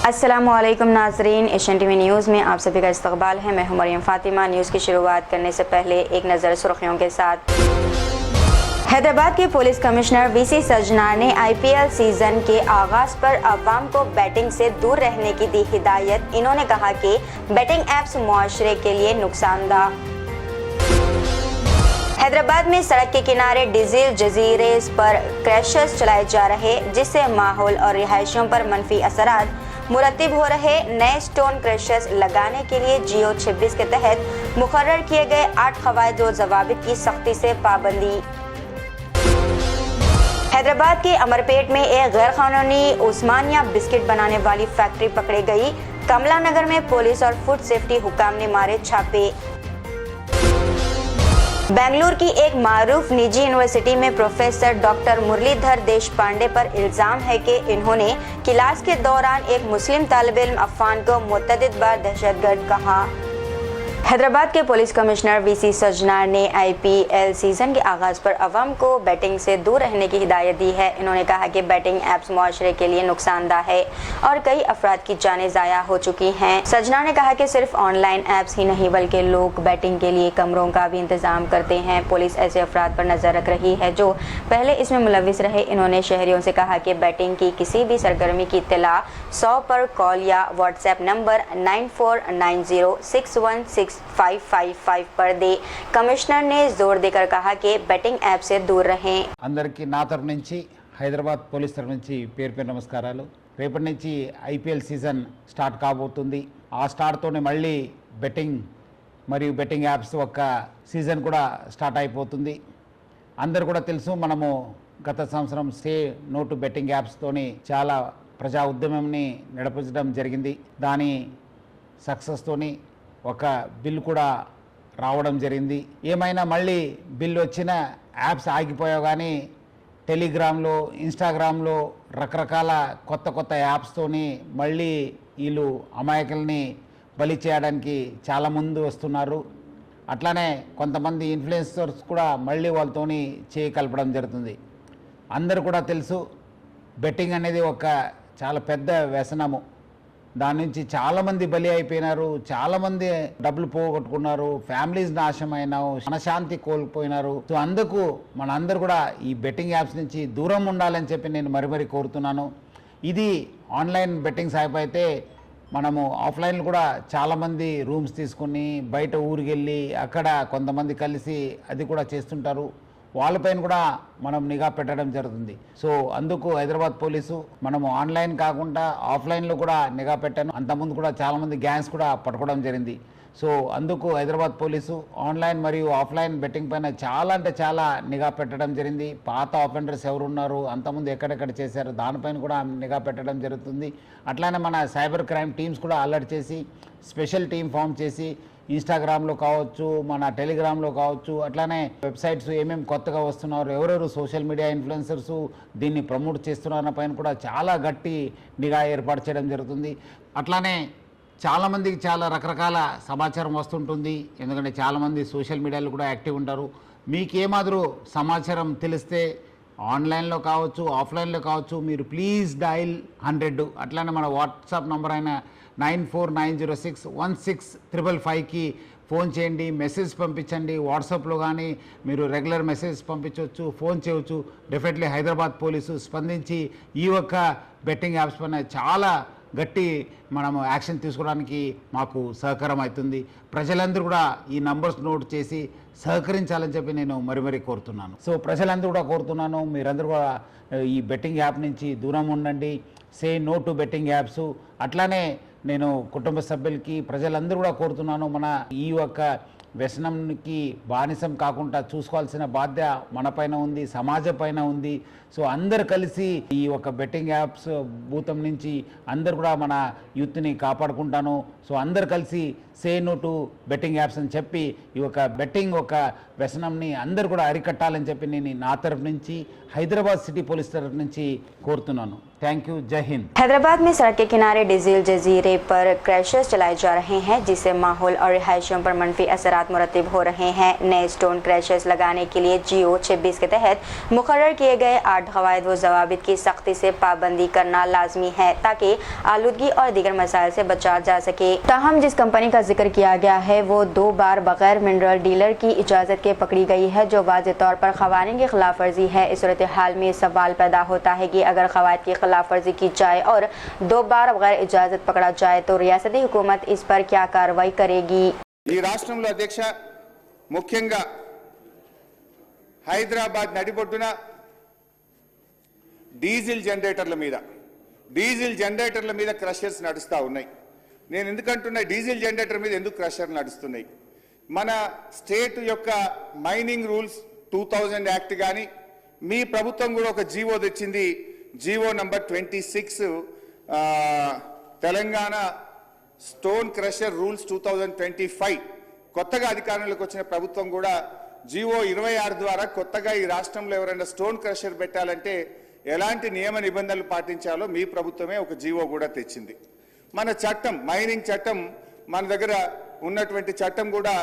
अस्सलामुअलैकुम नाज़रीन, Asian TV news में आप सभी का इस्तकबाल है। मैं हूं मरियम फातिमा। न्यूज़ की शुरुआत करने से पहले एक नज़र सुर्खियों के साथ। हैदराबाद के पुलिस कमिश्नर वीसी सजनार ने IPL सीजन के आगाज पर अवाम को बैटिंग से दूर रहने की दी हिदायत। इन्होंने कहा कि बैटिंग ऐप्स मुआशरे के लिए नुकसानदा। हैदराबाद में सड़क के किनारे डीजल जजीरे पर क्रैशर्स चलाए जा रहे, जिससे माहौल और रिहायशियों पर मनफी असरात मुरतब हो रहे। नए स्टोन क्रशर्स लगाने के लिए जियो 26 के तहत मुकर्रर किए गए 8 क़वाइद व ज़वाबित की सख्ती से पाबंदी। हैदराबाद के अमरपेट में एक गैर कानूनी उस्मानिया बिस्किट बनाने वाली फैक्ट्री पकड़ी गई। कमला नगर में पुलिस और फूड सेफ्टी हुकाम ने मारे छापे। बेंगलुरु की एक मारूफ निजी यूनिवर्सिटी में प्रोफेसर डॉक्टर मुरलीधर देशपांडे पर इल्ज़ाम है कि इन्होंने क्लास के दौरान एक मुस्लिम तालिब इल्म अफान को मुतअद्दिद बार दहशतगर्द कहा। हैदराबाद के पुलिस कमिश्नर वीसी सजनार ने IPL सीज़न के आगाज़ पर अवाम को बैटिंग से दूर रहने की हिदायत दी है। इन्होंने कहा कि बैटिंग ऐप्स मुआशरे के लिए नुकसानदा है और कई अफराद की जानें ज़ाया हो चुकी हैं। सजनार ने कहा कि सिर्फ ऑनलाइन ऐप्स ही नहीं बल्कि लोग बैटिंग के लिए कमरों का भी इंतज़ाम करते हैं। पुलिस ऐसे अफराद पर नज़र रख रही है जो पहले इसमें मुलविस रहे। इन्होंने शहरियों से कहा कि बैटिंग की किसी भी सरगर्मी की इत्तला 100 पर कॉल या व्हाट्सएप नंबर 9490616555 पर दे। कमिश्नर ने जोर देकर कहा कि बैटिंग ऐप से दूर रहें। అందరికీ నా తరపు నుంచి హైదరాబాద్ పోలీస్ తరపు నుంచి పేరు నమస్కారాలు। రేపటి నుంచి IPL సీజన్ స్టార్ట్ కాబోతుంది। ఆ స్టార్ట్ తోనే మళ్ళీ బెట్టింగ్ మరియు బెట్టింగ్ యాప్స్ ఒక సీజన్ కూడా స్టార్ట్ అయిపోతుంది। అందరూ కూడా తెలుసు, మనము గత సంవత్సరం say no to betting apps తోని చాలా ప్రజా ఉద్యమంని నడిపించడం జరిగింది। దాని సక్సెస్ తోని ఒక బిల్ కూడా రావడం జరిగింది। ఏమైనా మళ్ళీ బిల్ వచ్చిన యాప్స్ ఆగిపోయావు, కానీ టెలిగ్రామ్లో ఇన్స్టాగ్రామ్లో రకరకాల కొత్త యాప్స్తోని మళ్ళీ వీళ్ళు అమాయకుల్ని బలి చేయడానికి చాలా ముందు వస్తున్నారు। అట్లానే కొంతమంది ఇన్ఫ్లుయెన్సర్స్ కూడా మళ్ళీ వాళ్ళతోని చేయి కలపడం జరుగుతుంది। అందరూ కూడా తెలుసు, బెట్టింగ్ అనేది ఒక చాలా పెద్ద వ్యసనము। దాని నుంచి చాలామంది బలి అయిపోయినారు, చాలామంది డబ్బులు పోగొట్టుకున్నారు, ఫ్యామిలీస్ నాశనమైనారు, మనశాంతి కోల్పోయినారు। సో అందుకు మనందరూ కూడా ఈ బెట్టింగ్ యాప్స్ నుంచి దూరం ఉండాలని చెప్పి నేను మరీ కోరుతున్నాను। ఇది ఆన్లైన్ బెట్టింగ్స్ యాప్ అయితే మనము ఆఫ్లైన్లో కూడా చాలామంది రూమ్స్ తీసుకుని బయట ఊరికి వెళ్ళి అక్కడ కొంతమంది కలిసి అది కూడా చేస్తుంటారు। వాళ్ళపైన కూడా మనం నిఘా పెట్టడం జరుగుతుంది। సో అందుకు హైదరాబాద్ పోలీసు మనము ఆన్లైన్ కాకుండా ఆఫ్లైన్లో కూడా నిఘా పెట్టాను। అంతకుముందు కూడా చాలామంది గ్యాంగ్స్ కూడా పట్టుకోవడం జరిగింది। సో అందుకు హైదరాబాద్ పోలీసు ఆన్లైన్ మరియు ఆఫ్లైన్ బెట్టింగ్ పైన చాలా అంటే చాలా నిఘా పెట్టడం జరిగింది। పాత ఆఫెండర్స్ ఎవరున్నారు, అంతకుముందు ఎక్కడెక్కడ చేశారు, దానిపైన కూడా నిఘా పెట్టడం జరుగుతుంది। అట్లానే మన సైబర్ క్రైమ్ టీమ్స్ కూడా అలర్ట్ చేసి స్పెషల్ టీం ఫామ్ చేసి ఇన్స్టాగ్రామ్లో కావచ్చు, మన టెలిగ్రామ్లో కావచ్చు, అట్లానే వెబ్సైట్స్ ఏమేమి కొత్తగా వస్తున్నారు, ఎవరెవరు సోషల్ మీడియా ఇన్ఫ్లుయెన్సర్స్ దీన్ని ప్రమోట్ చేస్తున్న పైన కూడా చాలా గట్టి నిఘా ఏర్పాటు చేయడం జరుగుతుంది। అట్లానే చాలామందికి చాలా రకరకాల సమాచారం వస్తుంటుంది, ఎందుకంటే చాలామంది సోషల్ మీడియాలో కూడా యాక్టివ్ ఉంటారు। మీకేమాదిరూ సమాచారం తెలిస్తే ఆన్లైన్లో కావచ్చు ఆఫ్లైన్లో కావచ్చు మీరు ప్లీజ్ డయల్ 100, అట్లానే మన వాట్సాప్ నంబర్ అయిన 9490616555కి ఫోన్ చేయండి, మెసేజ్ పంపించండి। వాట్సాప్లో కానీ మీరు రెగ్యులర్ మెసేజ్ పంపించవచ్చు, ఫోన్ చేయవచ్చు। డెఫినెట్లీ హైదరాబాద్ పోలీసు స్పందించి ఈ ఒక్క బెట్టింగ్ యాప్స్ పైన చాలా గట్టి మనము యాక్షన్ తీసుకోవడానికి మాకు సహకారం అవుతుంది। ప్రజలందరూ కూడా ఈ నంబర్స్ నోట్ చేసి సహకరించాలని చెప్పి నేను మరీ కోరుతున్నాను। సో ప్రజలందరూ కూడా కోరుతున్నాను, మీరందరూ కూడా ఈ బెట్టింగ్ యాప్ నుంచి దూరం ఉండండి, say no to betting apps. అట్లానే నేను కుటుంబ సభ్యులకి ప్రజలందరూ కూడా కోరుతున్నాను, మన ఈ యొక్క వ్యసనంకి బానిసం కాకుండా చూసుకోవాల్సిన బాధ్యత మన పైన ఉంది, సమాజం పైన ఉంది। సో అందరు కలిసి ఈ ఒక బెట్టింగ్ యాప్స్ భూతం నుంచి అందరు కూడా మన యూత్ని కాపాడుకుంటాను। సో అందరు కలిసి say no to betting apps అని చెప్పి ఈ ఒక బెట్టింగ్ ఒక వ్యసనంని అందరు కూడా అరికట్టాలని చెప్పి నేను నా తరఫు నుంచి హైదరాబాద్ సిటీ పోలీస్ తరఫు నుంచి కోరుతున్నాను। थैंक यू, जय हिंद। हैदराबाद में सड़क के किनारे डीजल जजीरे पर क्रैशर्स चलाए जा रहे हैं, जिससे माहौल और रिहायशियों पर मनफी असरात मुरतब हो रहे हैं। नए स्टोन क्रैशर्स लगाने के लिए जियो 26 के तहत मुकर्रर किए गए 8 कवायद व जवाबित की सख्ती से पाबंदी करना लाजमी है, ताकि आलूदगी और दीगर मसाइल से बचा जा सके। ताहम जिस कंपनी का जिक्र किया गया है वो 2 बार बगैर मिनरल डीलर की इजाज़त के पकड़ी गई है, जो वाज़ेह तौर पर क़वानीन की खिलाफ वर्जी है। इस सूरत हाल में सवाल पैदा होता है कि अगर कवायद की खिलाफ वर्जी की जाए और 2 बार बगैर इजाजत पकड़ा जाए तो रियासती हुकूमत इस पर क्या कार्रवाई करेगी? ఈ రాష్ట్రంలో అధ్యక్ష ముఖ్యంగా హైదరాబాద్ నడిబొడ్డున డీజిల్ జనరేటర్ల మీద క్రషర్స్ నడుస్తూ ఉన్నాయి. నేను ఎందుకంటున్నా డీజిల్ జనరేటర్ మీద ఎందుకు క్రషర్ నడుస్తున్నాయి? మన స్టేట్ యొక్క మైనింగ్ రూల్స్ 2000 యాక్ట్ కానీ మీ ప్రభుత్వం కూడా ఒక జీవో తెచ్చింది, GO number 26 Telangana stone crusher rules 2025 కొత్తగా అధికారంలోకి వచ్చిన ప్రభుత్వం కూడా జీవో 26 ద్వారా కొత్తగా ఈ రాష్ట్రంలో ఎవరైనా స్టోన్ క్రషర్ పెట్టాలంటే ఎలాంటి నియమ నిబంధనలు పాటించాలో మీ ప్రభుత్వమే ఒక జీవో కూడా తెచ్చింది. మన చట్టం, మైనింగ్ చట్టం, మన దగ్గర ఉన్నటువంటి చట్టం కూడా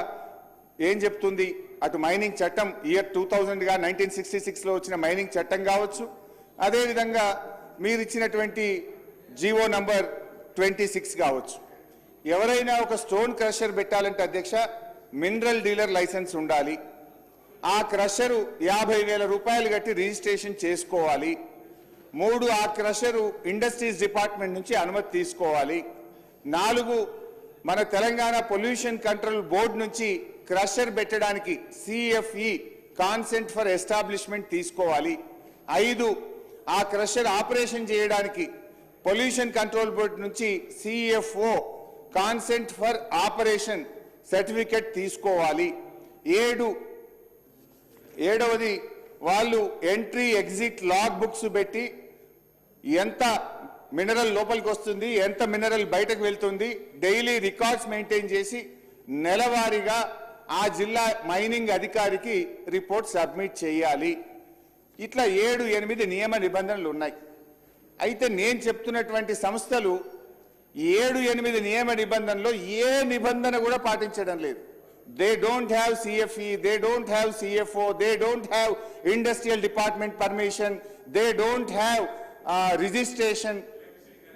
ఏం చెప్తుంది? అటు మైనింగ్ చట్టం ఇయర్ 2000గా 1966లో వచ్చిన మైనింగ్ చట్టం కావచ్చు, అదేవిధంగా మీరు ఇచ్చినటువంటి జీవో నంబర్ 26 కావచ్చు. ఎవరైనా ఒక స్టోన్ క్రషర్ పెట్టాలంటే అధ్యక్ష మినరల్ డీలర్ లైసెన్స్ ఉండాలి. ఆ క్రషరు 50,000 రూపాయలు కట్టి రిజిస్ట్రేషన్ చేసుకోవాలి. 3 ఆ క్రషరు ఇండస్ట్రీస్ డిపార్ట్మెంట్ నుంచి అనుమతి తీసుకోవాలి. 4 మన తెలంగాణ పొల్యూషన్ కంట్రోల్ బోర్డు నుంచి క్రషర్ పెట్టడానికి CFE కాన్సెంట్ ఫర్ ఎస్టాబ్లిష్మెంట్ తీసుకోవాలి. 5 ఆ క్రషర్ ఆపరేషన్ చేయడానికి పొల్యూషన్ కంట్రోల్ బోర్డు నుంచి CFO consent for operation certificate తీసుకోవాలి. 7వది వాళ్ళు ఎంట్రీ ఎగ్జిట్ లాగ్ బుక్స్ పెట్టి ఎంత మినరల్ లోపలికి వస్తుంది, ఎంత మినరల్ బయటకు వెళ్తుంది, డైలీ రికార్డ్స్ మెయింటైన్ చేసి నెలవారీగా ఆ జిల్లా మైనింగ్ అధికారికి రిపోర్ట్ సబ్మిట్ చేయాలి. ఇట్లా 7-8 నియమ నిబంధనలు ఉన్నాయి. అయితే నేను చెప్తున్నటువంటి సంస్థలు 7-8 నియమ నిబంధనలో ఏ నిబంధన కూడా పాటించడం లేదు. They don't have CFE, they don't have CFO, they don't have industrial department permission, they don't have registration,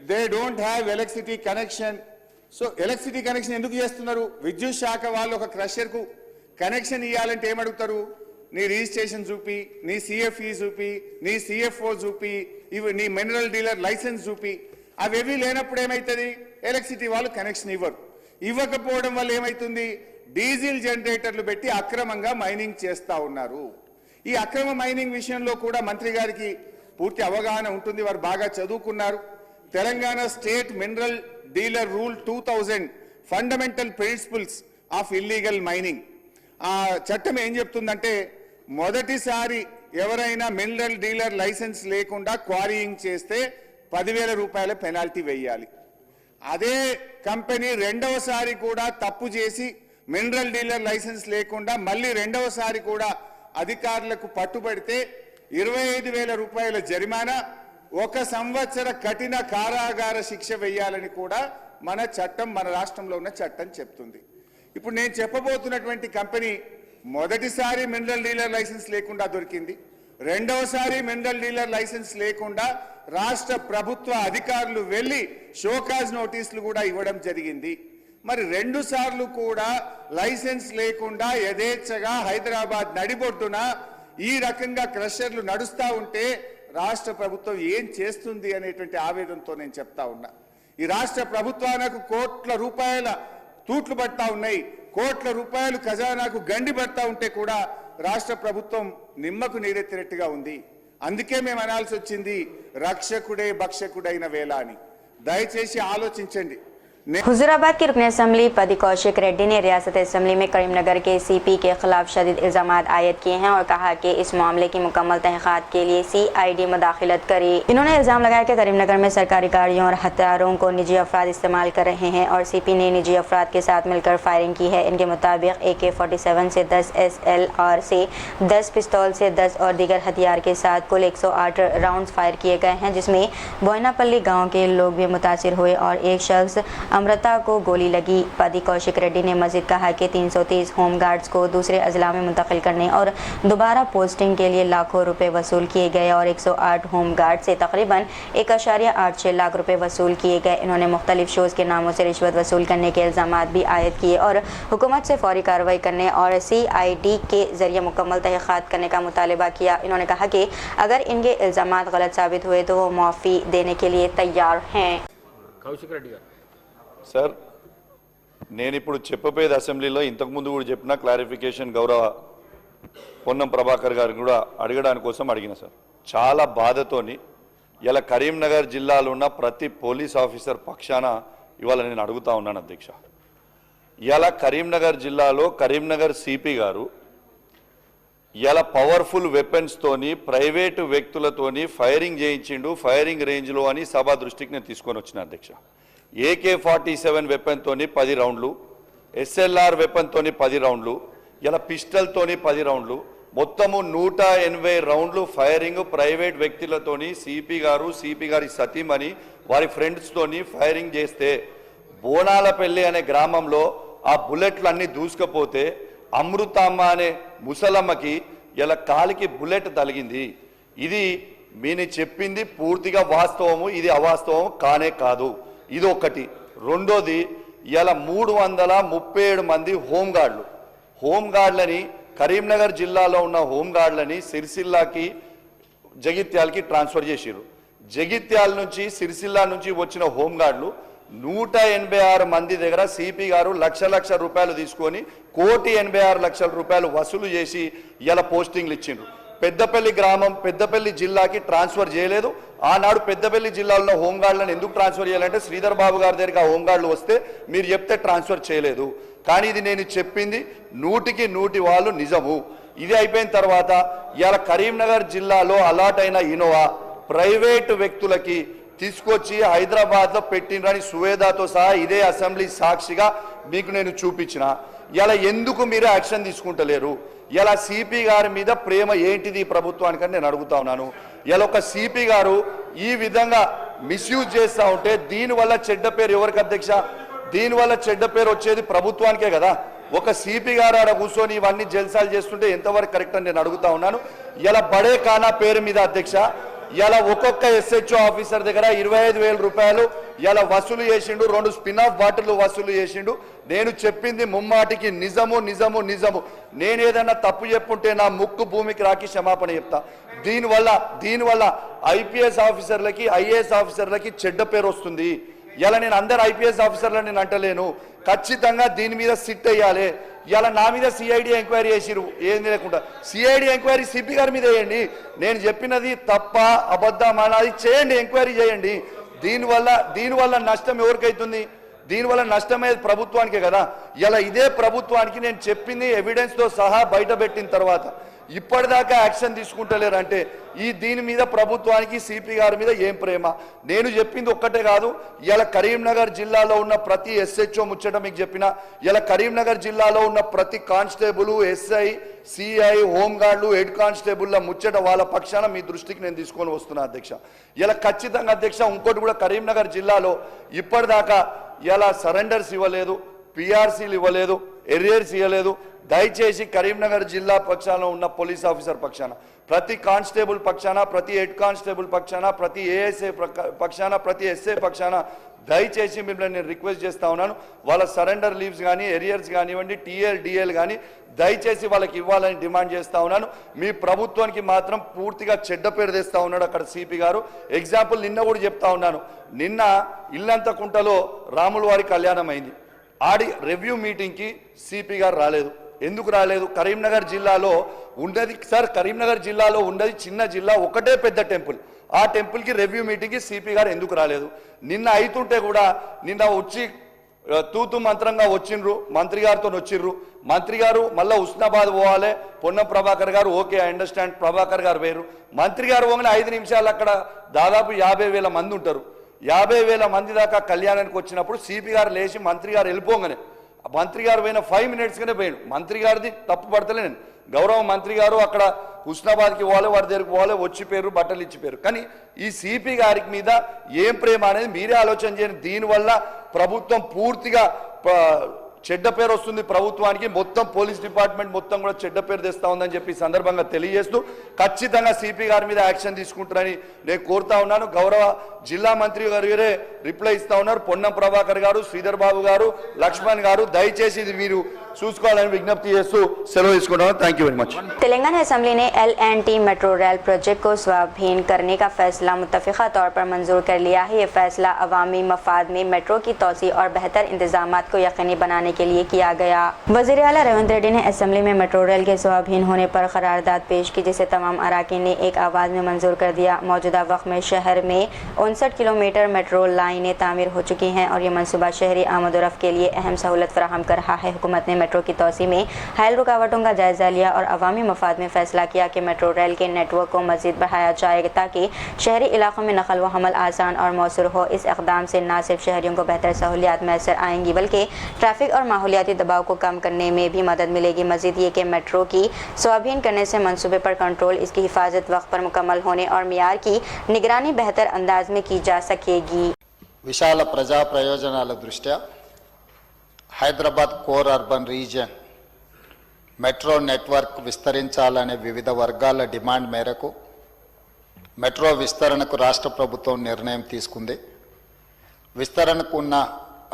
they don't have electricity connection. So electricity connection ఎందుకు చేస్తున్నారు? విద్యుత్ శాఖ వాళ్ళు ఒక క్రషర్కు కనెక్షన్ ఇవ్వాలంటే ఏమడుగుతారు? నీ రిజిస్ట్రేషన్ చూపి, నీ CFE చూపి, నీ CFO చూపి, ఇవి నీ మినరల్ డీలర్ లైసెన్స్ చూపి. అవేవి లేనప్పుడు ఏమవుతుంది? ఎలక్ట్రిసిటీ వాళ్ళు కనెక్షన్ ఇవ్వరు. ఇవ్వకపోవడం వల్ల ఏమవుతుంది? డీజిల్ జనరేటర్లు పెట్టి అక్రమంగా మైనింగ్ చేస్తూ ఉన్నారు. ఈ అక్రమ మైనింగ్ విషయంలో కూడా మంత్రి గారికి పూర్తి అవగాహన ఉంటుంది, వారు బాగా చదువుకున్నారు. Telangana state mineral dealer rule 2000 fundamental principles of illegal mining, ఆ చట్టం ఏం చెప్తుందంటే మొదటిసారి ఎవరైనా మినరల్ డీలర్ లైసెన్స్ లేకుండా క్వారీయింగ్ చేస్తే 10,000 రూపాయల పెనాల్టీ వేయాలి. అదే కంపెనీ రెండవసారి కూడా తప్పు చేసి మినరల్ డీలర్ లైసెన్స్ లేకుండా మళ్ళీ రెండవసారి కూడా అధికారులకు పట్టుబడితే 25,000 రూపాయల జరిమానా, 1 సంవత్సర కఠిన కారాగార శిక్ష వేయాలని కూడా మన చట్టం, మన రాష్ట్రంలో ఉన్న చట్టం చెప్తుంది. ఇప్పుడు నేను చెప్పబోతున్నటువంటి కంపెనీ మొదటిసారి మినరల్ డీలర్ లైసెన్స్ లేకుండా దొరికింది, రెండవసారి మినరల్ డీలర్ లైసెన్స్ లేకుండా రాష్ట్ర ప్రభుత్వ అధికారులు వెళ్లి షోకాజ్ నోటీసులు కూడా ఇవ్వడం జరిగింది. మరి 2 సార్లు కూడా లైసెన్స్ లేకుండా యథేచ్ఛగా హైదరాబాద్ నడిబొడ్డున ఈ రకంగా క్రషర్లు నడుస్తూ ఉంటే రాష్ట్ర ప్రభుత్వం ఏం చేస్తుంది అనేటువంటి ఆవేదనతో నేను చెప్తా ఉన్నా. ఈ రాష్ట్ర ప్రభుత్వానికి కోట్ల రూపాయల తూట్లు పడతా ఉన్నాయి, కోట్ల రూపాయలు ఖజానాకు గండి పడతా ఉంటే కూడా రాష్ట్ర ప్రభుత్వం నిమ్మకు నీరెత్తినట్టుగా ఉంది. అందుకే మేము అనాల్సి వచ్చింది రక్షకుడే భక్షకుడైన వేళ అని. దయచేసి ఆలోచించండి. हुजूराबाद के रुकन असम्बली पदी कौशिक रेड्डी ने रियासत असम्बली में करीमनगर के सीपी के खिलाफ शदीद इल्जामात आयद किए हैं और कहा कि इस मामले की मुकम्मल तहकीकात के लिए CID मुदाखलत करी। इन्होंने इल्जाम लगाया कि करीमनगर में सरकारी गाड़ियों और हथियारों को निजी अफराद इस्तेमाल कर रहे हैं और CP ने निजी अफराद के साथ मिलकर फायरिंग की है। इनके मुताबिक AK-47 से 10 SLR से 10 पिस्तौल से 10 और दीगर हथियार के साथ कुल 108 राउंड फायर किए गए हैं, जिसमें बोइनापल्ली गाँव के लोग भी मुतासिर हुए और एक शख्स अमृता को गोली लगी। पदी कौशिक रेड्डी ने मजीद कहा कि 330 होम गार्ड्स को दूसरे अजला में मुंतकिल करने और दोबारा पोस्टिंग के लिए लाखों रुपए वसूल किए गए और 108 होम गार्ड से तकरीबन 1.86 लाख रुपए वसूल किए गए। इन्होंने मुख्तलिफ शोज़ के नामों से रिश्वत वसूल करने के इल्ज़ामात भी आयद किए और हुकूमत से फौरी कार्रवाई करने और CID के जरिए मुकम्मल तहक़ीक़ात करने का मुतालबा किया। इन्होंने कहा कि अगर इनके इल्ज़ामात गलत साबित हुए तो वो माफ़ी देने के लिए तैयार हैं। కౌశిక్ రెడ్డి గారు సార్ నేను ఇప్పుడు చెప్పబోయేది అసెంబ్లీలో ఇంతకు ముందు కూడా చెప్పిన క్లారిఫికేషన్ గౌరవ పొన్నం ప్రభాకర్ గారు కూడా అడగడానికి కోసం అడిగిన సార్. చాలా బాధతోని ఇలా కరీంనగర్ జిల్లాలో ఉన్న ప్రతి పోలీస్ ఆఫీసర్ పక్షాన ఇవాళ నేను అడుగుతా ఉన్నాను అధ్యక్ష. ఇలా కరీంనగర్ జిల్లాలో కరీంనగర్ సిపి గారు ఇలా పవర్ఫుల్ వెపన్స్ తోని ప్రైవేటు వ్యక్తులతోని ఫైరింగ్ చేయించిండు ఫైరింగ్ రేంజ్లో అని సభ దృష్టికి నేను తీసుకొని వచ్చిన అధ్యక్ష. AK-47 వెపన్ తోని 10 రౌండ్లు, SLR వెపన్ తోని 10 రౌండ్లు, ఇలా పిస్టల్ తోని 10 రౌండ్లు, మొత్తము 180 రౌండ్లు ఫైరింగ్ ప్రైవేట్ వ్యక్తులతోని సిపి గారు సిపి గారి సతీమణి వారి ఫ్రెండ్స్ తోని ఫైరింగ్ చేస్తే బోనాలపల్లి అనే గ్రామంలో ఆ బుల్లెట్లు అన్ని దూసుకపోతే అమృతమ్మ అనే ముసలమ్మకి ఇలా కాలికి బుల్లెట్ తగిలింది. ఇది మీని చెప్పింది పూర్తిగా వాస్తవము, ఇది అవాస్తవం కానే కాదు. ఇది ఒకటి. రెండోది ఇలా 337 మంది హోంగార్డులని కరీంనగర్ జిల్లాలో ఉన్న హోంగార్డులని సిరిసిల్లాకి జగిత్యాలకి ట్రాన్స్ఫర్ చేసిరు. జగిత్యాల నుంచి సిరిసిల్లా నుంచి వచ్చిన హోంగార్డులు 186 మంది దగ్గర సిపి గారు లక్ష రూపాయలు తీసుకొని 1,86,00,000 రూపాయలు వసూలు చేసి ఇలా పోస్టింగ్లు ఇచ్చిండ్రు. పెద్దపల్లి గ్రామం పెద్దపల్లి జిల్లాకి ట్రాన్స్ఫర్ చేయలేదు. ఆనాడు పెద్దపల్లి జిల్లాలో హోంగార్డులను ఎందుకు ట్రాన్స్ఫర్ చేయాలంటే శ్రీధర్ బాబు గారి దగ్గరికి ఆ హోంగార్డులు వస్తే మీరు చెప్తే ట్రాన్స్ఫర్ చేయలేదు. కానీ ఇది నేను చెప్పింది 100కి 100 వాళ్ళు నిజము. ఇది అయిపోయిన తర్వాత ఇలా కరీంనగర్ జిల్లాలో అలాట్ అయిన ఇనోవా ప్రైవేటు వ్యక్తులకి తీసుకొచ్చి హైదరాబాద్లో పెట్టినని సువేదాతో సహా ఇదే అసెంబ్లీ సాక్షిగా మీకు నేను చూపించిన. ఇలా ఎందుకు మీరు యాక్షన్ తీసుకుంటలేరు? ఇలా సిపి గారి మీద ప్రేమ ఏంటిది ప్రభుత్వానికని నేను అడుగుతా ఉన్నాను. ఇలా ఒక సిపి గారు ఈ విధంగా మిస్యూజ్ చేస్తూ ఉంటే దీనివల్ల చెడ్డ పేరు ఎవరికి అధ్యక్ష? దీనివల్ల చెడ్డ పేరు వచ్చేది ప్రభుత్వానికే కదా. ఒక సిపి గారు ఆడ కూర్చొని ఇవన్నీ జల్సాలు చేస్తుంటే ఎంతవరకు కరెక్ట్ అని నేను అడుగుతా ఉన్నాను. ఇలా బడే ఖానా పేరు మీద అధ్యక్ష ఇలా ఒక్కొక్క SHO ఆఫీసర్ దగ్గర 25,000 రూపాయలు ఇలా వసూలు చేసిండు. 2 స్పిన్ ఆఫ్ బాటిల్ వసూలు చేసిండు. నేను చెప్పింది ముమ్మాటికి నిజము. నేను ఏదైనా తప్పు చెప్పుంటే నా ముక్కు భూమికి రాకి క్షమాపణ చెప్తా. దీనివల్ల IPS ఆఫీసర్లకి IAS ఆఫీసర్లకి చెడ్డ పేరు వస్తుంది. ఇలా నేను అందరు IPS ఆఫీసర్లను నేను అంటలేను. ఖచ్చితంగా దీని మీద సిట్ అయ్యాలి. ఇలా నా మీద CID ఎంక్వైరీ చేసిరు, ఏం లేకుండా CID ఎంక్వైరీ సిపి గారి మీద వేయండి. నేను చెప్పినది తప్ప అబద్ధమా అది చేయండి, ఎంక్వైరీ చేయండి. దీనివల్ల నష్టం ఎవరికైతుంది? దీనివల్ల నష్టమయ్యేది ప్రభుత్వానికే కదా. ఇలా ఇదే ప్రభుత్వానికి నేను చెప్పింది ఎవిడెన్స్తో సహా బయట పెట్టిన తర్వాత ఇప్పటిదాకా యాక్షన్ తీసుకుంటలేరంటే దీని మీద ప్రభుత్వానికి సిపి గారి మీద ఏం ప్రేమ? నేను చెప్పింది ఒక్కటే కాదు. ఇలా కరీంనగర్ జిల్లాలో ఉన్న ప్రతి SHO ముచ్చట మీకు చెప్పిన. ఇలా కరీంనగర్ జిల్లాలో ఉన్న ప్రతి కానిస్టేబుల్, SI, CI, హోంగార్డులు, హెడ్ కానిస్టేబుల్ల ముచ్చట వాళ్ళ పక్షాన మీ దృష్టికి నేను తీసుకొని వస్తున్నా అధ్యక్ష. ఇలా ఖచ్చితంగా అధ్యక్ష ఇంకోటి కూడా కరీంనగర్ జిల్లాలో ఇప్పటిదాకా ఇలా సరెండర్స్ ఇవ్వలేదు, PRCలు ఇవ్వలేదు, ఎరియర్స్ ఇవ్వలేదు. దయచేసి కరీంనగర్ జిల్లా పక్షాన ఉన్న పోలీస్ ఆఫీసర్ పక్షాన ప్రతి కానిస్టేబుల్ పక్షాన ప్రతి హెడ్ కానిస్టేబుల్ పక్షాన ప్రతి ASA పక్షాన ప్రతి SA పక్షాన దయచేసి మిమ్మల్ని నేను రిక్వెస్ట్ చేస్తా ఉన్నాను. వాళ్ళ సరెండర్ లీవ్స్ కానీ ఎరియర్స్ కానివ్వండి TL DL కానీ దయచేసి వాళ్ళకి ఇవ్వాలని డిమాండ్ చేస్తా ఉన్నాను. మీ ప్రభుత్వానికి మాత్రం పూర్తిగా చెడ్డ పేరు తెస్తా ఉన్నాడు అక్కడ సిపి గారు. ఎగ్జాంపుల్ నిన్న కూడా చెప్తా ఉన్నాను. నిన్న ఇల్లంతకుంటలో రాముల వారి కళ్యాణం అయింది. రివ్యూ మీటింగ్కి సిపి గారు రాలేదు. ఎందుకు రాలేదు? కరీంనగర్ జిల్లాలో ఉన్నది సార్, కరీంనగర్ జిల్లాలో ఉన్నది చిన్న జిల్లా, ఒకటే పెద్ద టెంపుల్. ఆ టెంపుల్కి రివ్యూ మీటింగ్కి సిపి గారు ఎందుకు రాలేదు? నిన్న అవుతుంటే కూడా నిన్న వచ్చి తూతు మంత్రంగా వచ్చిండ్రు, మంత్రి గారితో వచ్చిండ్రు. మంత్రి గారు మళ్ళీ హుస్నాబాద్ పోవాలి, పొన్నం ప్రభాకర్ గారు ఓకే ఐ అండర్స్టాండ్, ప్రభాకర్ గారు వేరు. మంత్రి గారు పోగానే 5 నిమిషాలు అక్కడ దాదాపు 50,000 మంది ఉంటారు. 50,000 మంది దాకా కళ్యాణానికి వచ్చినప్పుడు సిపి గారు లేచి మంత్రి గారు వెళ్ళిపోగానే మంత్రి గారు పోయిన 5 మినిట్స్గానే పోయాడు. మంత్రి గారిది తప్పు పడతలే నేను, గౌరవ మంత్రి గారు అక్కడ హుస్నాబాద్కి పోవాలి, వాడి దగ్గరికి పోవాలి, వచ్చిపోయారు, బట్టలు ఇచ్చిపోయారు. కానీ ఈ సిపి గారికి మీద ఏం ప్రేమ అనేది మీరే ఆలోచన చేయండి. దీనివల్ల ప్రభుత్వం పూర్తిగా చెడ్డ పేరు వస్తుంది ప్రభుత్వానికి, మొత్తం పోలీస్ డిపార్ట్మెంట్ మొత్తం కూడా చెడ్డ పేరు తెస్తా ఉందని చెప్పి సందర్భంగా తెలియజేస్తూ ఖచ్చితంగా సిపి గారి మీద యాక్షన్ తీసుకుంటారని నేను కోరుతా ఉన్నాను. గౌరవ జిల్లా మంత్రి గారు రిప్లై ఇస్తా ఉన్నారు. పొన్నం ప్రభాకర్ గారు, శ్రీధర్ బాబు గారు, లక్ష్మణ్ గారు దయచేసి ఇది మీరు చూసుకోవాలని విజ్ఞప్తి చేస్తూ సెలవు తీసుకుంటాను. Thank you very much. Telangana assembly ने L&T मेट्रो रेल प्रोजेक्ट को स्वाधीन करने का फैसला मुत्तफिका तौर पर मंजूर कर लिया है। ये फैसला अवामी मफाद में मेट्रो की तोसी और बेहतर इंतजामात को यकीनी बनाने के लिए किया गया। वज़ीर आला रेवंत रेड्डी ने असेंबली में मेट्रो रेल के स्वाधीन होने पर करारदाद पेश की, जिसे तमाम अराकीन ने एक आवाज़ में मंजूर कर दिया। मौजूदा वक्त में शहर में 59 किलोमीटर मेट्रो लाइनें तामीर हो चुकी हैं और ये मनसूबा शहरी आमदोरफ्त के लिए अहम सहूलत फराहम कर रहा है। हुकूमत ने मेट्रो की तोसी में हायल रुकावटों का जायजा लिया और अवामी मफाद में फैसला किया कि मेट्रो रेल के नेटवर्क को मजीद बढ़ाया जाएगा ताकि शहरी इलाकों में नकल व हमल आसान और मौसूर हो। इस इक़दाम से न सिर्फ शहरियों को बेहतर सहूलियात मैसर आएंगी बल्कि ट्रैफिक और माहौलियाती दबाव को कम करने में भी मदद मिलेगी। मजीद ये कि मेट्रो की स्वाधीन करने से मनसूबे पर कंट्रोल, इसकी हिफाजत वक्त पर मुकम्मल होने और मियार की निगरानी बेहतर अंदाज में की जा सकेगी। విశాల ప్రజా ప్రయోజనాల దృష్ట్యా Hyderabad core urban region metro network విస్తరించాలనే వివిధ వర్గాల డిమాండ్ మేరకు మెట్రో విస్తరణకు రాష్ట్ర ప్రభుత్వం నిర్ణయం తీసుకుంది. విస్తరణకు ఉన్న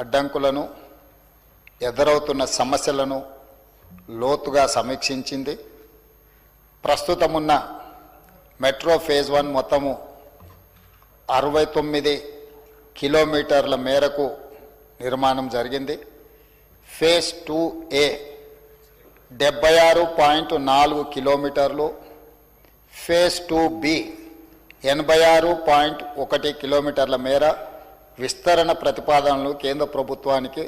అడ్డంకులను, ఎదురవుతున్న సమస్యలను లోతుగా సమీక్షించింది. ప్రస్తుతం ఉన్న మెట్రో ఫేజ్ 1 మొత్తము 69 కిలోమీటర్ల మేరకు నిర్మాణం జరిగింది. ఫేజ్ 2A 76.4 కిలోమీటర్లు, ఫేజ్ 2B 86.1 కిలోమీటర్ల మేర విస్తరణ ప్రతిపాదనలు కేంద్ర ప్రభుత్వానికి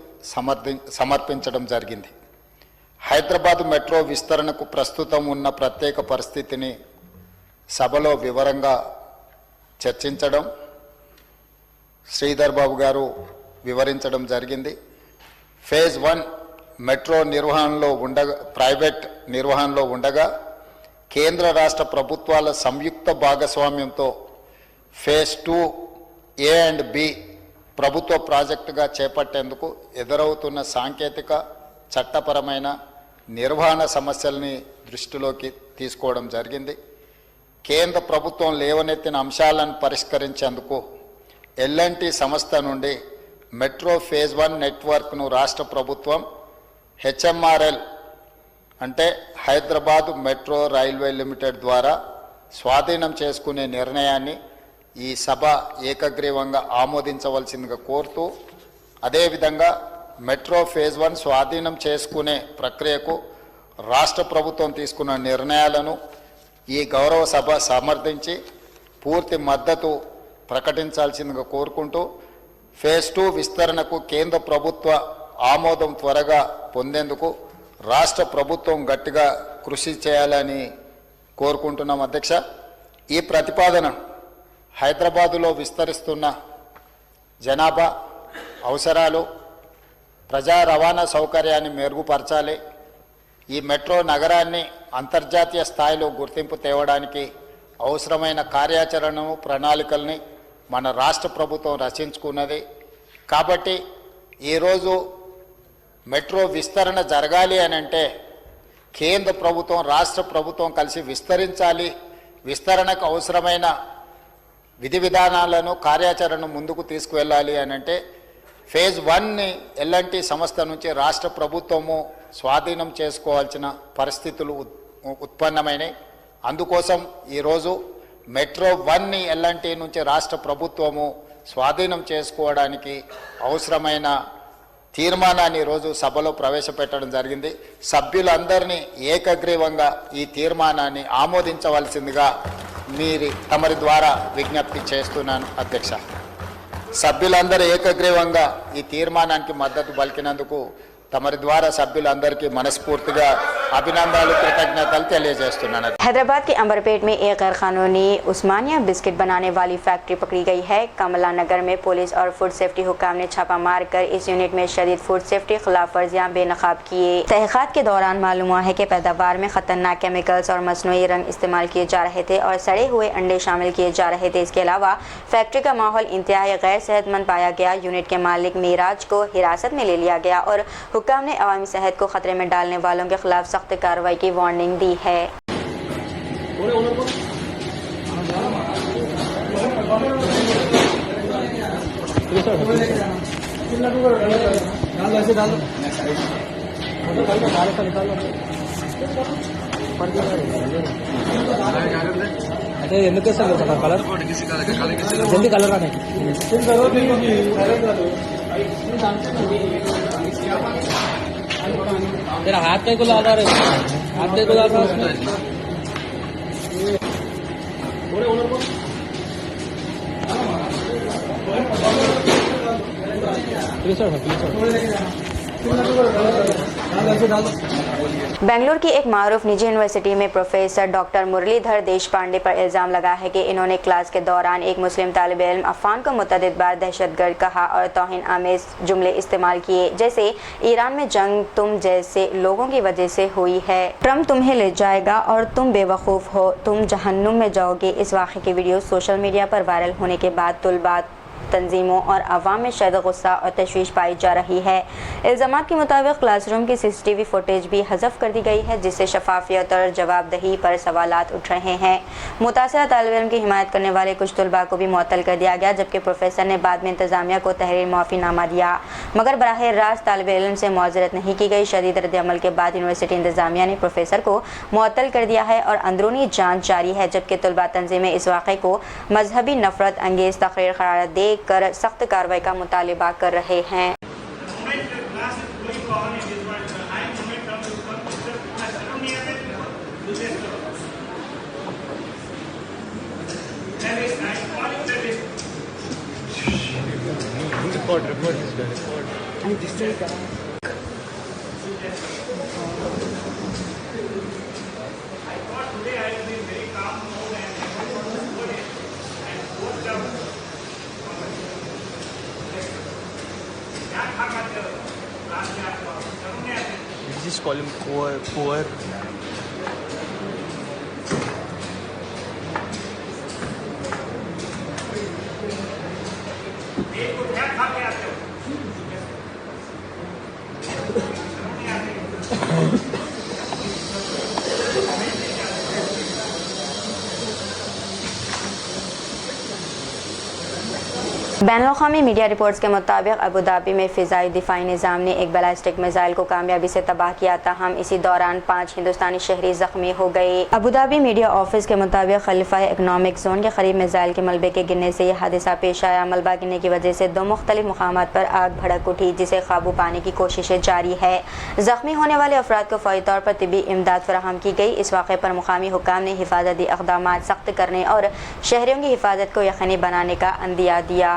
సమర్పించడం జరిగింది. హైదరాబాద్ మెట్రో విస్తరణకు ప్రస్తుతం ఉన్న ప్రత్యేక పరిస్థితిని సభలో వివరంగా చర్చించడం శ్రీధర్ బాబు గారు వివరించడం జరిగింది. ఫేజ్ 1 మెట్రో నిర్వహణలో ప్రైవేట్ నిర్వహణలో ఉండగా కేంద్ర రాష్ట్ర ప్రభుత్వాల సంయుక్త భాగస్వామ్యంతో ఫేజ్ 2A అండ్ B ప్రభుత్వ ప్రాజెక్టుగా చేపట్టేందుకు ఎదురవుతున్న సాంకేతిక, చట్టపరమైన, నిర్వహణ సమస్యల్ని దృష్టిలోకి తీసుకోవడం జరిగింది. కేంద్ర ప్రభుత్వం లేవనెత్తిన అంశాలను పరిష్కరించేందుకు L&T సంస్థ నుండి మెట్రో ఫేజ్ 1 నెట్వర్క్ను రాష్ట్ర ప్రభుత్వం HMRL అంటే హైదరాబాద్ మెట్రో రైల్వే లిమిటెడ్ ద్వారా స్వాధీనం చేసుకునే నిర్ణయాన్ని ఈ సభ ఏకగ్రీవంగా ఆమోదించవలసిందిగా కోరుతూ, అదేవిధంగా మెట్రో ఫేజ్ 1 స్వాధీనం చేసుకునే ప్రక్రియకు రాష్ట్ర ప్రభుత్వం తీసుకున్న నిర్ణయాలను ఈ గౌరవ సభ సమర్థించి పూర్తి మద్దతు ప్రకటించాల్సిందిగా కోరుకుంటూ, ఫేజ్ 2 విస్తరణకు కేంద్ర ప్రభుత్వ ఆమోదం త్వరగా పొందేందుకు రాష్ట్ర ప్రభుత్వం గట్టిగా కృషి చేయాలని కోరుకుంటున్నాం. అధ్యక్ష, ఈ ప్రతిపాదన హైదరాబాదులో విస్తరిస్తున్న జనాభా అవసరాలు, ప్రజా రవాణా సౌకర్యాన్ని మెరుగుపరచాలి. ఈ మెట్రో నగరాన్ని అంతర్జాతీయ స్థాయిలో గుర్తింపు తేవడానికి అవసరమైన కార్యాచరణను, ప్రణాళికల్ని మన రాష్ట్ర ప్రభుత్వం రచించుకున్నది. కాబట్టి ఈరోజు మెట్రో విస్తరణ జరగాలి అని అంటే కేంద్ర ప్రభుత్వం, రాష్ట్ర ప్రభుత్వం కలిసి విస్తరించాలి. విస్తరణకు అవసరమైన విధి విధానాలను, కార్యాచరణను ముందుకు తీసుకువెళ్ళాలి అని అంటే ఫేజ్ 1ని L&T సంస్థ నుంచి రాష్ట్ర ప్రభుత్వము స్వాధీనం చేసుకోవాల్సిన పరిస్థితులు ఉత్పన్నమైనవి. అందుకోసం ఈరోజు మెట్రో 1ని L&T నుంచి రాష్ట్ర ప్రభుత్వము స్వాధీనం చేసుకోవడానికి అవసరమైన తీర్మానాన్ని ఈరోజు సభలో ప్రవేశపెట్టడం జరిగింది. సభ్యులందరినీ ఏకగ్రీవంగా ఈ తీర్మానాన్ని ఆమోదించవలసిందిగా తమరి ద్వారా విజ్ఞప్తి చేస్తున్నాను. అధ్యక్ష, సభ్యులందరూ ఏకగ్రీవంగా ఈ తీర్మానానికి మద్దతు పలికినందుకు తమరి ద్వారా సభ్యులందరికీ మనస్ఫూర్తిగా అభినందనలు కృతజ్ఞతలు తెలియజేస్తున్నాను. हैदराबाद के अंबरपेट में एक गैर कानूनी उस्मानिया बिस्किट बनाने वाली फैक्ट्री पकड़ी गई है. कमला नगर में पुलिस और फूड सेफ्टी हुकाम ने छापा मारकर इस यूनिट में शदीद फूड सेफ्टी खिलाफ वर्जियां बेनकाब किए. तहकीकात के दौरान मालूम हुआ है कि पैदावार में खतरनाक केमिकल्स और मसनूई रंग इस्तेमाल किए जा रहे थे और सड़े हुए अंडे शामिल किए जा रहे थे. इसके अलावा फैक्ट्री का माहौल इंतहाई गैर सेहतमंद पाया गया. यूनिट के मालिक मीराज को हिरासत में ले लिया गया और हुकाम ने अवामी सेहत को खतरे में डालने वालों के खिलाफ सख्त कार्रवाई की वार्निंग दी है. అదే ఎందుకు వేస్తారు కదా కలర్ జల్దీ కలర్ రానే तेरा हाथ पे को लगा रहे हाथ पे को लगा बेंगलुरु की एक मारूफ निजी यूनिवर्सिटी में प्रोफेसर डॉक्टर मुरलीधर देशपांडे पर इल्ज़ाम लगा है कि इन्होंने क्लास के दौरान एक मुस्लिम तालिब इल्म अफान को मुतअद्दिद बार दहशतगर्द कहा और तौहीन आमेज जुमले इस्तेमाल किए, जैसे ईरान में जंग तुम जैसे लोगों की वजह से हुई है, ट्रम्प तुम्हें ले जाएगा और तुम बेवकूफ़ हो, तुम जहन्नुम में जाओगे. इस वाक़े की वीडियो सोशल मीडिया पर वायरल होने के बाद तुलबा, तंजीमों और अवाम में शदीद गुस्सा और तशवीश पाई जा रही है. इल्ज़ामात के मुताबिक क्लासरूम की CCTV फुटेज भी हज़फ कर दी गई है, जिससे शफाफियत और जवाबदही पर सवालात उठ रहे हैं. मुतासिरा तालिब इल्म की हिमायत करने वाले कुछ तुलबा को भी मुअत्तल कर दिया गया, जबकि प्रोफेसर ने बाद में इंतज़ामिया को तहरीर माफ़ीनामा दिया, मगर बराह रास्त तालिब इल्म से मुआज़रत नहीं की गई. शदीद रद्द-ए-अमल के बाद यूनिवर्सिटी इंतज़ामिया ने प्रोफेसर को मुअत्तल कर दिया है और अंदरूनी जाँच जारी है, जबकि तुलबा तंजीमें इस वाक़े को मजहबी नफरत अंगेज़ तकरीर करार दे कर सख्त कार्रवाई का मुतालिबा कर रहे हैं. just call him poor. बैनुल-अक़वामी मीडिया रिपोर्ट्स के मुताबिक अबू धाबी में फ़िज़ाई दिफ़ाई निज़ाम ने एक बैलिस्टिक मिसाइल को कामयाबी से तबाह किया, ताहम इसी दौरान 5 हिंदुस्तानी शहरी ज़ख्मी हो गए. अबू धाबी मीडिया ऑफिस के मुताबिक खलीफा इकनॉमिक जोन के करीब मिसाइल के मलबे के गिरने से यह हादसा पेश आया. मलबा गिरने की वजह से 2 मुख्तलिफ मुकामात पर आग भड़क उठी, जिसे काबू पाने की कोशिशें जारी है. ज़ख्मी होने वाले अफराद को फौरी तौर पर तिब्बी इमदाद फराहम की गई. इस वाक़े पर मुकामी हुक्काम ने हिफाजती इक़दामात सख्त करने और शहरियों की हिफाजत को यकीनी बनाने का अंदिया दिया.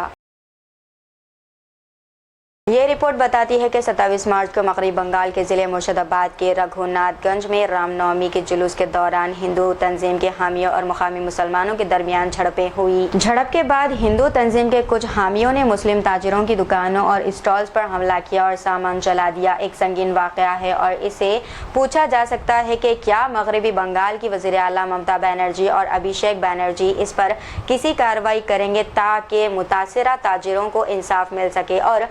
ये रिपोर्ट बताती है कि 27 मार्च को मगरबी बंगाल के ज़िले मुर्शिदाबाद के रघुनाथगंज में रामनवमी के जुलूस के दौरान हिंदू तंजीम के हामियों और मुकामी मुसलमानों के दरमियान झड़पें हुई. झड़प के बाद हिंदू तंजीम के कुछ हामियों ने मुस्लिम ताजिरों की दुकानों और स्टॉल्स पर हमला किया और सामान जला दिया. एक संगीन वाक़या है और इसे पूछा जा सकता है कि क्या मगरबी बंगाल की वज़ीर आला ममता बनर्जी और अभिषेक बनर्जी इस पर किसी कार्रवाई करेंगे ताकि मुतासिरा ताजिरों को इंसाफ मिल सके और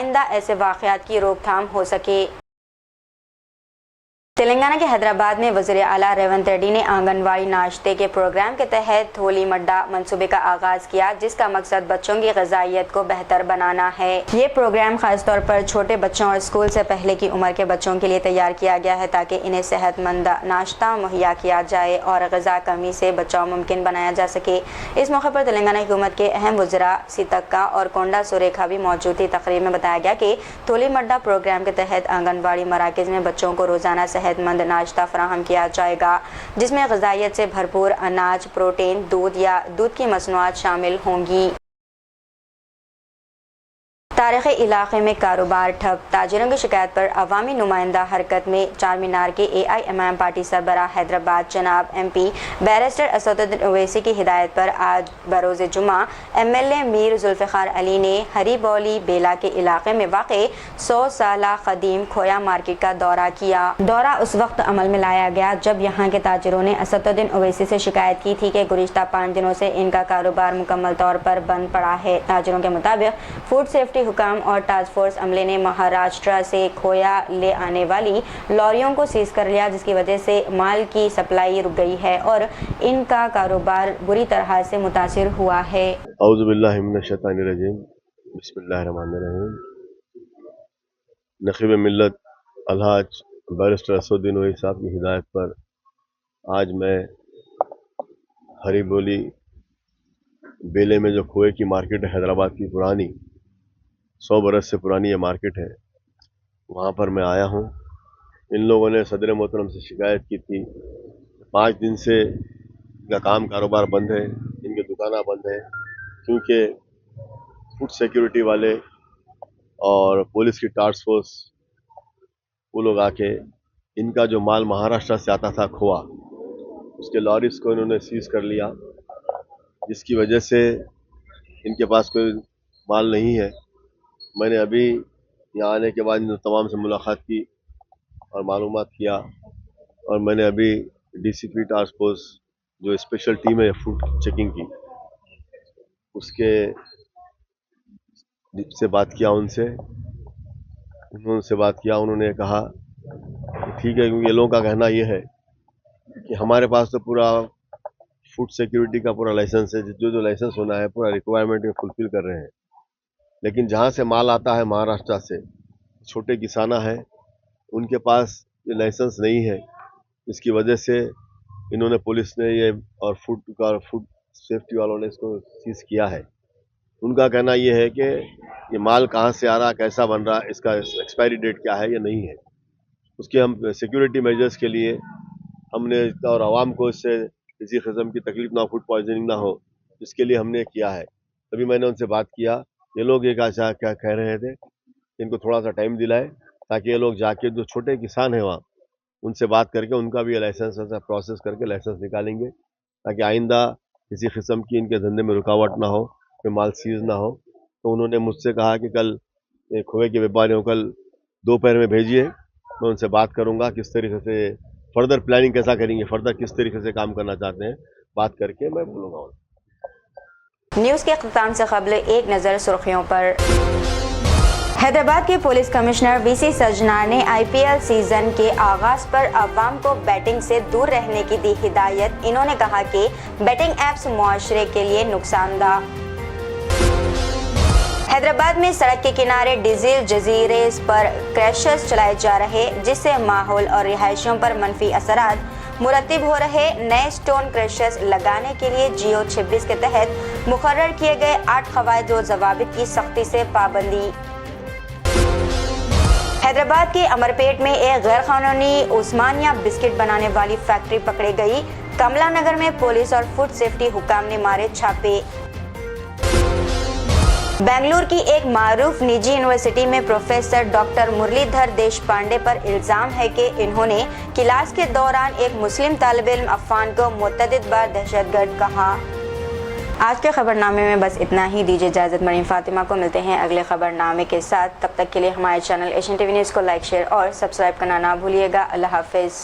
ऐसे वाक़यात की रोकथाम हो सके. तेलंगाना के हैदराबाद में वज़ीर आला रेवंत रेड्डी ने आंगनवाड़ी नाश्ते के प्रोग्राम के तहत थोली मड्डा मंसूबे का आगाज़ किया, जिसका मकसद बच्चों की ग़िज़ाइयत को बेहतर बनाना है. ये प्रोग्राम ख़ास तौर पर छोटे बच्चों और स्कूल से पहले की उम्र के बच्चों के लिए तैयार किया गया है, ताकि इन्हें सेहतमंद नाश्ता मुहैया किया जाए और ग़िज़ा कमी से बचाव मुमकिन बनाया जा सके. इस मौके पर तेलंगाना हुकूमत के अहम वज़रा सीतक्का और कोंडा सुरेखा भी मौजूद थी. तकरीर में बताया गया कि थोली मड्डा प्रोग्राम के तहत आंगनवाड़ी मराकज़ में बच्चों को रोज़ाना सेहतमंद नाश्ता फराहम किया जाएगा, जिसमें ग़िज़ाइयत से भरपूर अनाज, प्रोटीन, दूध या दूध की मसनूआत शामिल होंगी. تاریخی علاقے میں کاروبار ٹھپ، تاجروں کی شکایت پر عوامی نمائندہ حرکت میں۔ چار مینار کے AIMIM پارٹی سربراہ حیدرآباد جناب MP بیرسٹر اسدالدین اویسی کی ہدایت پر آج بروز جمعہ MLA میر ذوالفقار علی نے ہری بولی بیلا کے علاقے میں واقع 100 سالہ قدیم کھویا مارکیٹ کا دورہ کیا۔ دورہ اس وقت عمل میں لایا گیا جب یہاں کے تاجروں نے اسدالدین اویسی سے شکایت کی تھی کہ گزشتہ 5 دنوں سے ان کا کاروبار مکمل طور پر بند پڑا ہے۔ تاجروں کے مطابق فوڈ سیفٹی حکام اور ٹاسک فورس عملے نے مہاراشٹر سے کھویا لے آنے والی لوریوں کو سیز کر لیا، جس کی وجہ سے مال کی سپلائی رک گئی ہے اور ان کا کاروبار بری طرح سے متاثر ہوا ہے۔ اعوذ باللہ من الشیطان الرجیم، بسم اللہ الرحمن الرحیم۔ نقیب ملت الحاج بیرسٹر اسدالدین اویسی صاحب کی ہدایت پر آج میں ہری بولی بیلے میں جو کھوئے کی مارکیٹ ہے، حیدرآباد کی پرانی 100 برس سے پرانی یہ مارکیٹ ہے، وہاں پر میں آیا ہوں۔ ان لوگوں نے صدر محترم سے شکایت کی تھی، 5 دن سے ان کا کاروبار بند ہے، ان کی دکانیں بند ہیں، کیونکہ فوڈ سیکیورٹی والے اور پولیس کی ٹاسک فورس وہ لوگ آ کے ان کا جو مال مہاراشٹر سے آتا تھا کھویا، اس کے لاریز کو انہوں نے سیز کر لیا، جس کی وجہ سے ان کے پاس کوئی مال نہیں ہے۔ میں نے ابھی یہاں آنے کے بعد ان تمام سے ملاقات کی اور معلومات کیا، اور میں نے ابھی DCP ٹاسک فورس جو اسپیشل ٹیم ہے فوڈ چیکنگ کی، اس کے سے بات کیا، انہوں نے کہا کہ ٹھیک ہے، کیونکہ یہ لوگوں کا کہنا یہ ہے کہ ہمارے پاس تو پورا فوڈ سیکیورٹی کا پورا لائسنس ہے، جو لائسنس ہونا ہے پورا ریکوائرمنٹ فلفل کر رہے ہیں، لیکن جہاں سے مال آتا ہے مہاراشٹر سے، چھوٹے کسانہ ہیں، ان کے پاس یہ لائسنس نہیں ہے، اس کی وجہ سے انہوں نے پولیس نے یہ اور فوڈ سیفٹی والوں نے اس کو سیز کیا ہے۔ ان کا کہنا یہ ہے کہ یہ مال کہاں سے آ رہا، کیسا بن رہا، اس کا ایکسپائری ڈیٹ کیا ہے، یہ نہیں ہے۔ اس کے ہم سیکیورٹی میجرز کے لیے ہم نے اور عوام کو اس سے کسی قسم کی تکلیف نہ ہو، فوڈ پوائزننگ نہ ہو، اس کے لیے ہم نے کیا ہے۔ ابھی میں نے ان سے بات کیا، یہ لوگ یہ کیا کہہ رہے تھے، ان کو تھوڑا سا ٹائم دلائے تاکہ یہ لوگ جا کے جو چھوٹے کسان ہیں وہاں ان سے بات کر کے ان کا بھی لائسنس پروسیس کر کے لائسنس نکالیں گے، تاکہ آئندہ کسی قسم کی ان کے دھندے میں رکاوٹ نہ ہو، کوئی مال سیز نہ ہو۔ تو انہوں نے مجھ سے کہا کہ کل کھوئے کے بیپاریوں کل دوپہر میں بھیجیے، میں ان سے بات کروں گا کس طریقے سے فردر پلاننگ کیسا کریں گے، فردر کس طریقے سے کام کرنا چاہتے ہیں، بات کر کے میں بولوں گا۔ نیوز کے اختتام سے قبل ایک نظر سرخیوں پر۔ حیدرآباد کے پولیس کمشنر VC سجنا نے IPL سیزن کے آغاز پر عوام کو بیٹنگ سے دور رہنے کی دی ہدایت۔ انہوں نے کہا کہ بیٹنگ ایپس معاشرے کے لیے نقصان دہ۔ حیدرآباد میں سڑک کے کنارے ڈیزل جزیرے پر کریشز چلائے جا رہے، جس سے ماحول اور رہائشیوں پر منفی اثرات مرتب ہو رہے۔ نئے سٹون کریشز لگانے کے لیے GO 26 کے تحت مقرر کیے گئے 8 قواعد و ضوابط کی سختی سے پابندی۔ حیدرآباد کے امرپیٹ میں ایک غیر قانونی عثمانیہ بسکٹ بنانے والی فیکٹری پکڑی گئی۔ کملا نگر میں پولیس اور فوڈ سیفٹی حکام نے مارے چھاپے۔ بنگلور کی ایک معروف نجی یونیورسٹی میں پروفیسر ڈاکٹر مرلی دھر دیش پانڈے پر الزام ہے کہ انہوں نے کلاس کے دوران ایک مسلم طالب علم عفان کو متعدد بار دہشت گرد کہا۔ آج کے خبر نامے میں بس اتنا ہی، دیجیے اجازت۔ مریم فاطمہ کو ملتے ہیں اگلے خبر نامے کے ساتھ، تب تک کے لیے ہمارے چینل ایشین TV نیوز کو لائک، شیئر اور سبسکرائب کرنا نہ بھولیے گا۔ اللہ حافظ۔